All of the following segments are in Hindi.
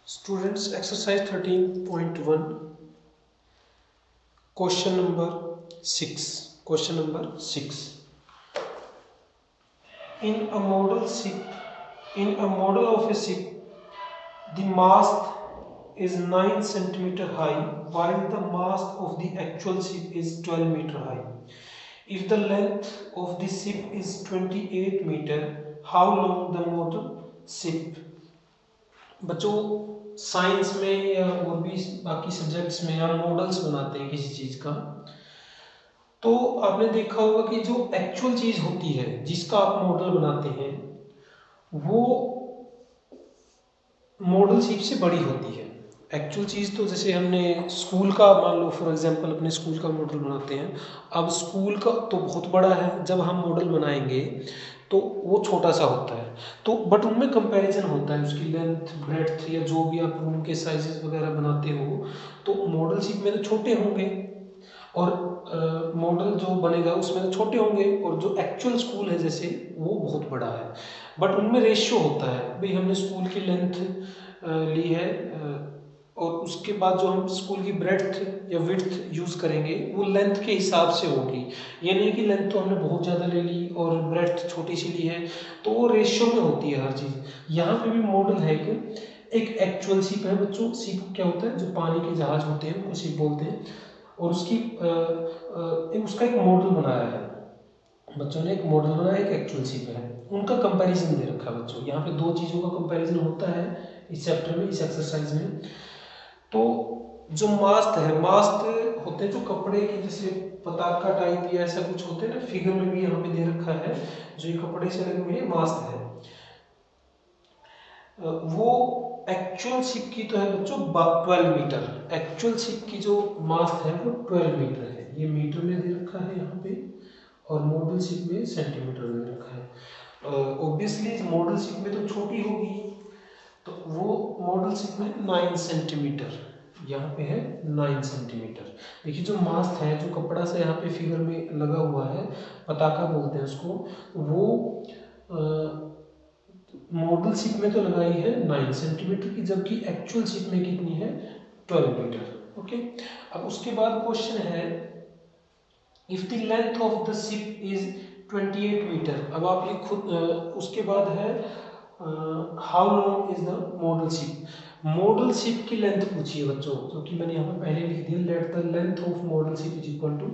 Students, exercise 13.1, question number 6. Question number 6. In a model of a ship, the mast is 9 centimeter high, while the mast of the actual ship is 12 meter high. If the length of the ship is 28 meter, how long the model ship? बच्चों, साइंस में या और भी बाकी सब्जेक्ट्स में हम मॉडल्स बनाते हैं किसी चीज़ का, तो आपने देखा होगा कि जो एक्चुअल चीज़ होती है जिसका आप मॉडल बनाते हैं वो मॉडल शिप से बड़ी होती है। एक्चुअल चीज़ तो जैसे हमने स्कूल का मान लो फॉर एग्जांपल अपने स्कूल का मॉडल बनाते हैं, अब स्कूल का तो बहुत बड़ा है, जब हम मॉडल बनाएंगे तो वो छोटा सा होता है, तो बट उनमें कंपैरिजन होता है उसकी लेंथ ब्रेड्थ या जो भी आप रूम के साइजेस वगैरह बनाते हो, तो मॉडल शिप में तो छोटे होंगे और मॉडल जो बनेगा उसमें तो छोटे होंगे, और जो एक्चुअल स्कूल है जैसे वो बहुत बड़ा है, बट उनमें रेशियो होता है। भाई हमने स्कूल की लेंथ ली है और उसके बाद जो हम स्कूल की ब्रेड्थ या विड्थ यूज़ करेंगे वो लेंथ के हिसाब से होगी। ये नहीं कि लेंथ तो हमने बहुत ज़्यादा ले ली और ब्रेड्थ छोटी सी ली है, तो वो रेशियो में होती है हर चीज़। यहाँ पे भी मॉडल है कि एक एक्चुअल शिप है बच्चों। शिप क्या होता है, जो पानी के जहाज होते हैं उनको शिप बोलते हैं, और उसकी उसका एक मॉडल बनाया है बच्चों ने, एक मॉडल बनाया, एक एक्चुअल शिप है, उनका कंपैरिजन दे रखा है बच्चों। यहाँ पे दो चीज़ों का कंपैरिजन होता है इस चैप्टर में, इस एक्सरसाइज में। तो जो मास्ट है, मास्ट होते हैं जो कपड़े के जैसे पताका टाइप या ऐसा कुछ होते हैं ना, फिगर में भी यहाँ पे दे रखा है, जो ये कपड़े से लगे हुए हैं मास्ट है। वो एक्चुअल शिप की तो है बच्चों 12 मीटर। एक्चुअल शिप की जो मास्ट है वो 12 मीटर है, ये मीटर में दे रखा है यहाँ पे, और मॉडल शिप में सेंटीमीटर में दे रखा है। ऑब्वियसली मॉडल शिप में तो छोटी होगी, तो वो मॉडल शिप में 9 सेंटीमीटर, यहाँ पे है 9 सेंटीमीटर। देखिए जो मास्ट है, जो कपड़ा से यहाँ पे फिगर में लगा हुआ है, पताका बोलते हैं उसको, वो मॉडल शिप में तो लगाई है 9 सेंटीमीटर की, जबकि एक्चुअल शिप में कितनी है 12 मीटर। ओके, अब उसके बाद क्वेश्चन है if the length of the ship is 28 metre. अब आप ये खुद उसके बाद है how long is the model ship. Model ship की लेंथ पूछी है बच्चों, जो कि मैंने यहाँ पे पहले लिख दिया, let the length of model ship is equal to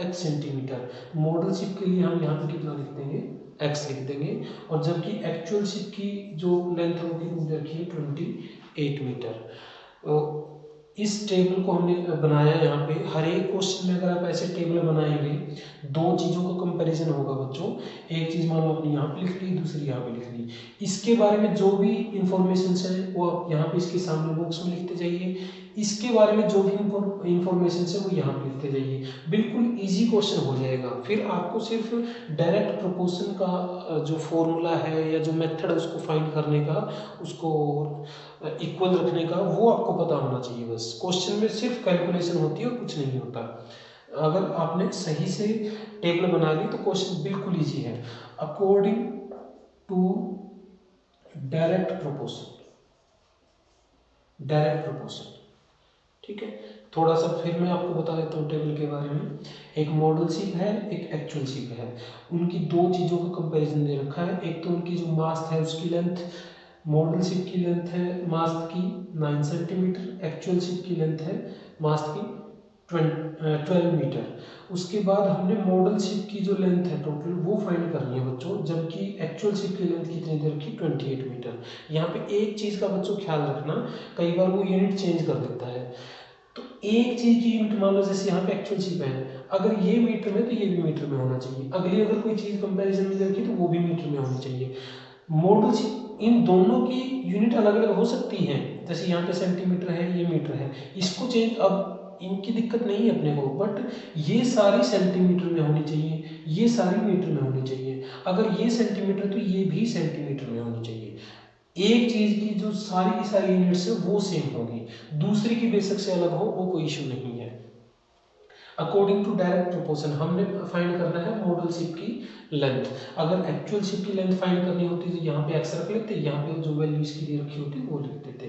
x centimetre. Model ship के लिए हम यहाँ पे कितना लिख देंगे, x लिख देंगे, और जबकि एक्चुअल शिप की जो लेंथ होगी वो रखी है 28 मीटर। तो इस टेबल को हमने बनाया यहाँ पे। हर एक क्वेश्चन में अगर आप ऐसे टेबल बनाएंगे, दो चीज़ों का कंपैरिजन होगा बच्चों। एक चीज़ मान लो अपनी यहाँ पे लिख ली, दूसरी यहाँ पे लिख ली, इसके बारे में जो भी इंफॉर्मेशन है वो आप यहाँ पे इसके सामने बॉक्स में लिखते जाइए, इसके बारे में जो भी इंफॉर्मेशन है वो यहाँ पे लिखते जाइए। बिल्कुल इजी क्वेश्चन हो जाएगा। फिर आपको सिर्फ डायरेक्ट प्रोपोर्शन का जो फॉर्मूला है या जो मेथड है उसको फाइंड करने का, उसको इक्वल रखने का, वो आपको पता होना चाहिए। बस क्वेश्चन में सिर्फ कैलकुलेशन होती है और कुछ नहीं होता। अगर आपने सही से टेबल बना ली तो क्वेश्चन बिल्कुल इजी है। According to direct proportion, direct proportion, ठीक है। थोड़ा सा फिर मैं आपको बता देता हूँ टेबल के बारे में। एक मॉडल शिप है, एक एक्चुअल शिप है, उनकी दो चीज़ों का कंपैरिजन दे रखा है। एक तो उनकी जो मास्ट है उसकी लेंथ, मॉडल शिप की लेंथ है मास्ट की 9 सेंटीमीटर, एक्चुअल शिप की लेंथ है मास्ट की 12 मीटर। उसके बाद हमने मॉडल शिप की जो लेंथ है टोटल वो फाइंड करनी है बच्चों, जबकि एक्चुअल शिप की लेंथ कितनी दे रखी 28 मीटर। यहाँ पे एक चीज़ का बच्चों ख्याल रखना, कई बार वो यूनिट चेंज कर देता है। तो एक चीज़ की यूनिट मान लो जैसे यहाँ पे एक्चुअल शिप है, अगर ये मीटर में तो ये भी मीटर में होना चाहिए, अगली अगर कोई चीज़ कंपैरिजन में दे रखी तो वो भी मीटर में होनी चाहिए। मॉडल शिप इन दोनों की यूनिट अलग अलग हो सकती हैं, जैसे यहाँ पे सेंटीमीटर है, ये मीटर है, इसको चेंज, अब इनकी दिक्कत नहीं है अपने को, बट ये सारी सेंटीमीटर में होनी चाहिए, ये सारी मीटर में होनी चाहिए। अगर ये सेंटीमीटर तो ये भी सेंटीमीटर में होनी चाहिए। एक चीज़ की जो सारी की सारी यूनिट्स है वो सेम होगी, दूसरी की बेशक से अलग हो वो कोई इशू नहीं है। अकॉर्डिंग टू डायरेक्ट प्रोपोर्शन हमने फाइंड करना है मॉडल शिप की लेंथ। अगर एक्चुअल शिप की लेंथ फाइंड करनी होती तो यहाँ पे एक्स रख लेते, यहाँ पे जो वैल्यू इसके लिए रखी होती वो लिख देते।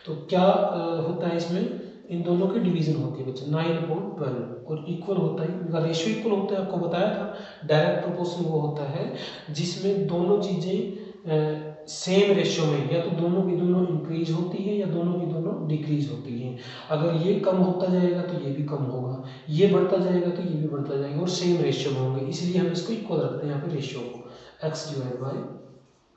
तो क्या होता है इसमें, इन दोनों की डिवीजन होती है बच्चे 9/12 और इक्वल होता है, इनका रेशियो इक्वल होता है। आपको बताया था डायरेक्ट प्रोपोर्शन वो होता है जिसमें दोनों चीजें सेम रेशियो में, या तो दोनों की दोनों इंक्रीज होती है या दोनों की दोनों डिक्रीज होती है। अगर ये कम होता जाएगा तो ये भी कम होगा, ये बढ़ता जाएगा तो ये भी बढ़ता जाएगा, और सेम रेशियो में होंगे, इसलिए हम इसको इक्वल रखते हैं यहाँ पे रेशियो को, x divide by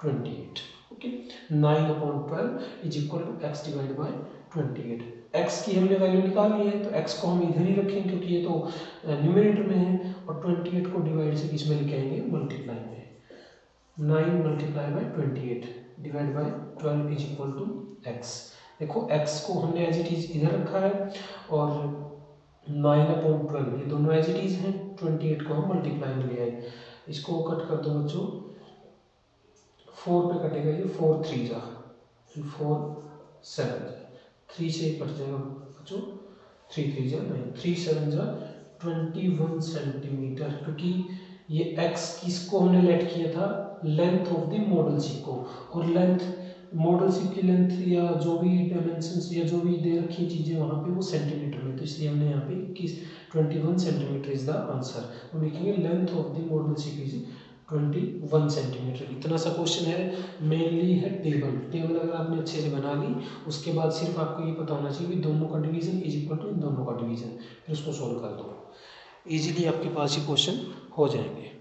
28। Okay, 9/12 is equal to x divide by 28। x की हमने वैल्यू निकाली है तो x को हम इधर ही रखेंगे क्योंकि ये तो न्यूमरेटर में है, और 28 को डिवाइड से किसमें लिखेंगे, मल्टीप्लाई में। 9 multiply by 28 divide by 12 is equal to x। देखो x को हमने एज इट इज इधर रखा है, और 9/12 ये दोनों एज इट इज हैं, 28 को हम मल्टीप्लाई में ले आए। इसको कट कर दो बच्चों, 4 पे कटेगा ये, 4 3 जा 4 7 जा, 3 से कट जाएगा बच्चों, 3 3 जा 9, 3 7 जा 21 सेंटीमीटर, क्योंकि ये x किसको हमने लेट किया था, length of the model ship को, और लेंथ मॉडल शिप की लेंथ या जो भी डायमेंशंस या जो भी दे रखी चीजें वहां पे वो सेंटीमीटर में, तो इसलिए हमने यहाँ पे 21 सेंटीमीटर इज द आंसर। तो लिखेंगे length of the model ship is 21 centimetre. इतना सा क्वेश्चन है, मेनली है टेबल अगर आपने अच्छे से बना ली, उसके बाद सिर्फ आपको ये पता होना चाहिए कि दोनों का डिवीजन इज इक्वल टू इन दोनों का डिवीजन, फिर उसको सोल्व कर दो, इजीली आपके पास ये क्वेश्चन हो जाएंगे।